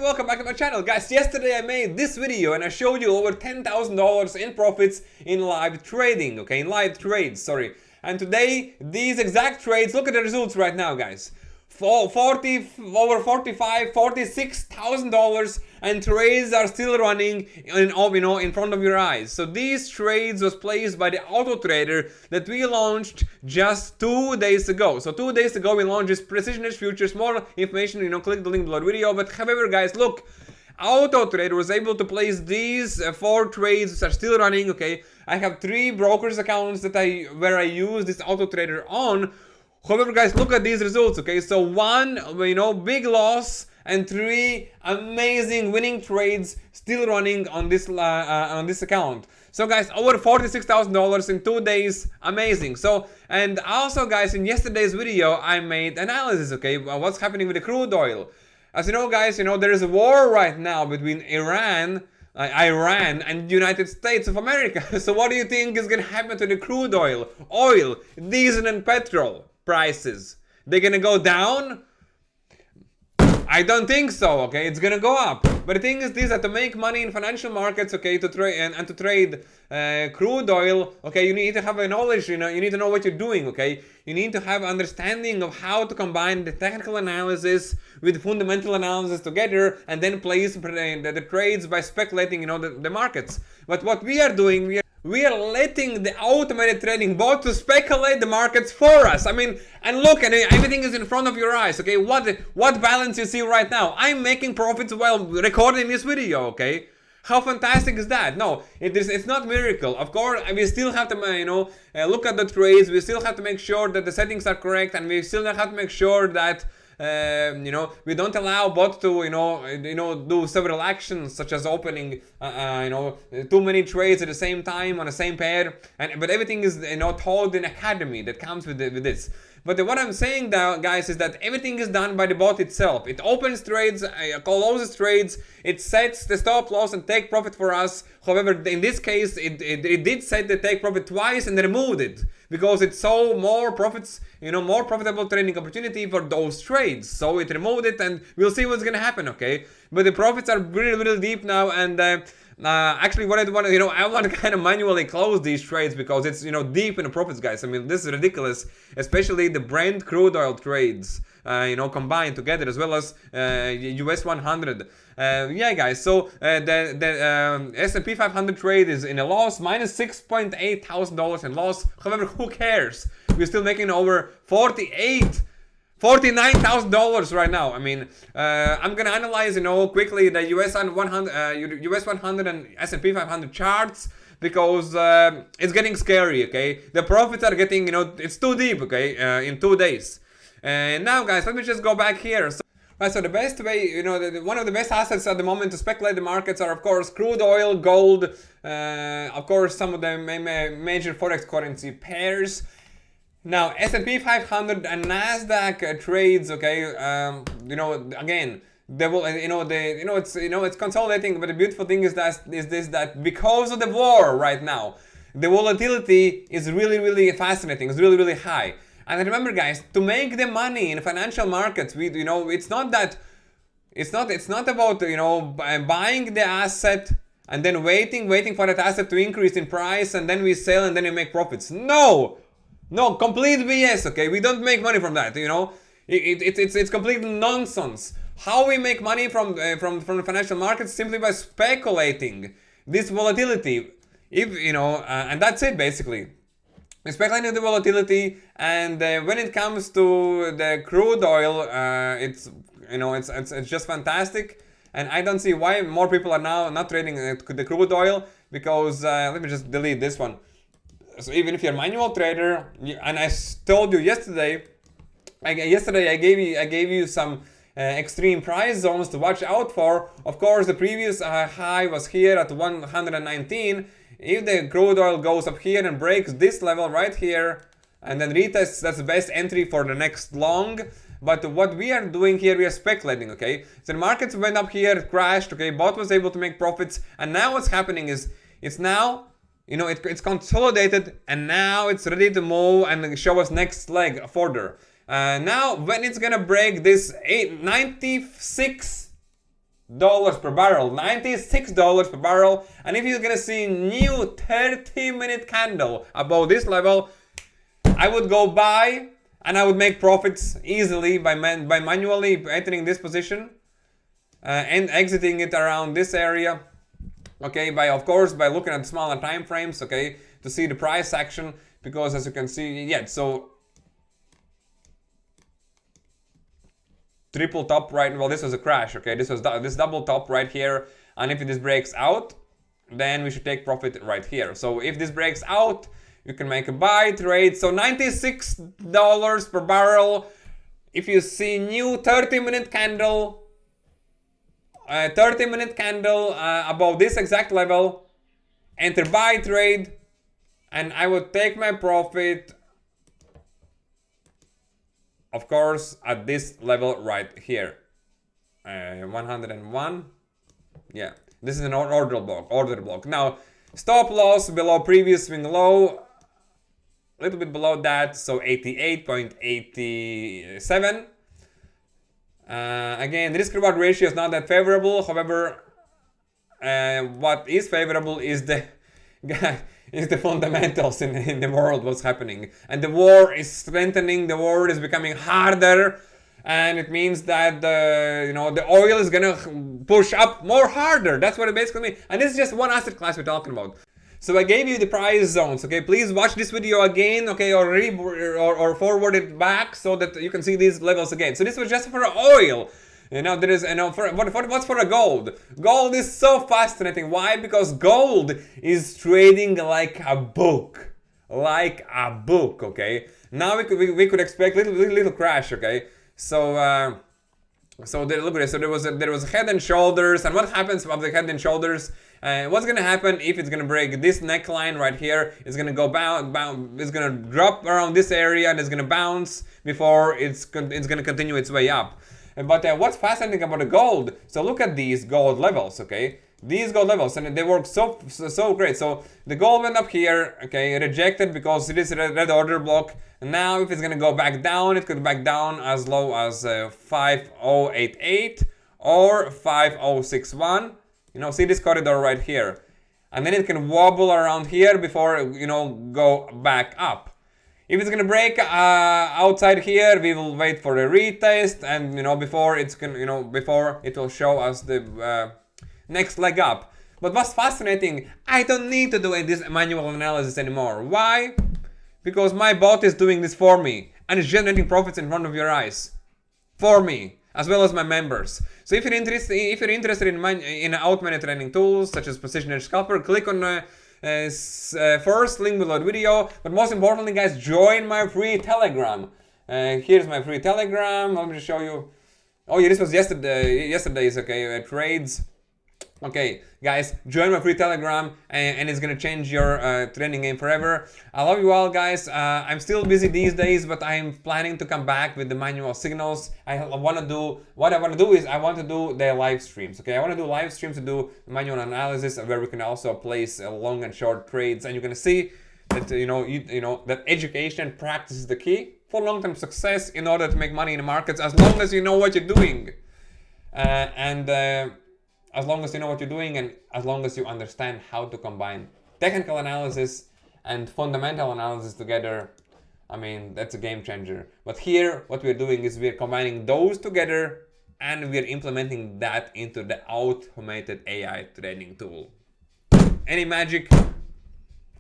welcome back to my channel. Guys, yesterday I made this video and I showed you over $10,000 in profits in live trading, okay, in live trades, sorry. And today, these exact trades, look at the results right now, guys. Over $46,000 and trades are still running in front of your eyes. So these trades was placed by the auto trader that we launched just 2 days ago. So 2 days ago we launched this Precision Edge Futures. More information, click the link below the video. But however, guys, look, auto trader was able to place these 4 trades which are still running. Okay, I have 3 brokers accounts where I use this auto trader on. However, guys, look at these results, okay? So 1, big loss and 3 amazing winning trades still running on this account. So, guys, over $46,000 in 2 days, amazing. So, and also, guys, in yesterday's video, I made analysis, okay? What's happening with the crude oil? As you know, guys, there is a war right now between Iran and United States of America. So what do you think is going to happen to the crude oil, diesel and petrol prices? They're going to go down? I don't think so, okay? It's going to go up. But the thing is this, that to make money in financial markets, okay, to trade and to trade crude oil, okay, you need to have a knowledge, you need to know what you're doing, okay? You need to have understanding of how to combine the technical analysis with fundamental analysis together and then place the trades by speculating, the markets. But what we are doing, we are letting the automated trading bot to speculate the markets for us. I mean, and look, and everything is in front of your eyes, okay? What balance you see right now? I'm making profits while recording this video, okay? How fantastic is that? No, it's not miracle. Of course, we still have to, look at the trades. We still have to make sure that the settings are correct, and we still have to make sure that we don't allow bot to do several actions such as opening too many trades at the same time on the same pair, but everything is told in academy that comes with this. But what I'm saying now, guys, is that everything is done by the bot itself. It opens trades, closes trades, it sets the stop loss and take profit for us. However, in this case, it did set the take profit twice and removed it because it saw more profits, more profitable trading opportunity for those trades. So it removed it, and we'll see what's gonna happen, okay? But the profits are really, really deep now, and actually, what I want to, I want to kind of manually close these trades because it's, deep in the profits, guys. I mean, this is ridiculous, especially the Brent crude oil trades, combined together, as well as US100. Yeah, guys. So the S&P 500 trade is in a loss, minus $6,800 in loss. However, who cares? We're still making over $49,000 right now. I mean, I'm gonna analyze, quickly the US 100 and S&P 500 charts because it's getting scary. Okay, the profits are getting, it's too deep. Okay, in 2 days. And now, guys, let me just go back here. So the best way, one of the best assets at the moment to speculate the markets are, of course, crude oil, gold, of course, some of the major forex currency pairs. Now, S&P 500 and NASDAQ trades, okay, again, they will, it's consolidating, but the beautiful thing is that because of the war right now, the volatility is really, really fascinating. It's really, really high. And remember, guys, to make the money in financial markets, it's not about, buying the asset and then waiting for that asset to increase in price and then we sell and then we make profits. No, complete BS, okay? We don't make money from that, It's complete nonsense. How we make money from the financial markets? Simply by speculating this volatility. And that's it, basically. We're speculating the volatility, and when it comes to the crude oil, it's just fantastic. And I don't see why more people are now not trading the crude oil, because let me just delete this one. So even if you're a manual trader, and I told you yesterday, I gave you some extreme price zones to watch out for. Of course, the previous high was here at 119. If the crude oil goes up here and breaks this level right here, and then retests, that's the best entry for the next long. But what we are doing here, we are speculating, okay? So the markets went up here, it crashed, okay? Bot was able to make profits, and now what's happening is it's now, it's consolidated, and now it's ready to move and show us next leg further. Now, when it's gonna break this $96 per barrel, $96 per barrel. And if you're gonna see new 30-minute candle above this level, I would go buy and I would make profits easily by manually entering this position and exiting it around this area. Okay, of course by looking at smaller time frames, okay, to see the price action, because as you can see, yeah, so triple top right, well, this was a crash, okay, this was this double top right here, and if this breaks out, then we should take profit right here. So if this breaks out, you can make a buy trade. So $96 per barrel. If you see new 30-minute candle, 30-minute candle above this exact level, enter buy trade, and I would take my profit, of course, at this level right here, 101. Yeah, this is an order block. Now, stop loss below previous swing low, a little bit below that, so 88.87. Again, the risk reward ratio is not that favorable. However, what is favorable is the fundamentals in the world, what's happening, and the war is strengthening. The war is becoming harder, and it means that the oil is gonna push up more harder. That's what it basically means. And this is just one asset class we're talking about. So I gave you the price zones, okay? Please watch this video again, okay, or forward it back so that you can see these levels again. So this was just for oil. There is, what's for a gold? Gold is so fascinating. Why? Because gold is trading like a book. Like a book, okay? Now we could expect little crash, okay? So look at this. So there was a head and shoulders, and what happens of the head and shoulders? What's gonna happen if it's gonna break this neckline right here? It's gonna go it's gonna drop around this area, and it's gonna bounce before it's gonna continue its way up. But what's fascinating about the gold? So look at these gold levels, okay? These gold levels, and they work so great. So the gold went up here, okay, rejected because it is a red order block. And now if it's gonna go back down, it could back down as low as 5088 or 5061. See this corridor right here, and then it can wobble around here before go back up. If it's gonna break outside here, we will wait for a retest, and before it will show us the next leg up. But what's fascinating, I don't need to do this manual analysis anymore. Why? Because my bot is doing this for me, and it's generating profits in front of your eyes for me, as well as my members. So if you're interested in out-money trading tools such as Position Edge Scalper, click on first link below the video. But most importantly, guys, join my free Telegram. Here's my free Telegram. Let me just show you. Oh yeah, this was yesterday's trades. Okay, guys, join my free Telegram, and it's gonna change your trading game forever. I love you all, guys. I'm still busy these days, but I'm planning to come back with the manual signals. What I want to do is I want to do the live streams. Okay, I want to do live streams to do manual analysis, where we can also place long and short trades, and you're gonna see that that education and practice is the key for long-term success in order to make money in the markets, as long as you know what you're doing, as long as you know what you're doing, and as long as you understand how to combine technical analysis and fundamental analysis together. I mean, that's a game changer. But here, what we're doing is we're combining those together, and we're implementing that into the automated AI trading tool. Any magic?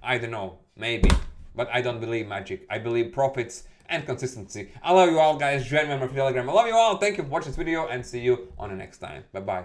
I don't know, maybe. But I don't believe magic. I believe profits and consistency. I love you all, guys. Join me on my Telegram. I love you all. Thank you for watching this video, and see you on the next time. Bye-bye.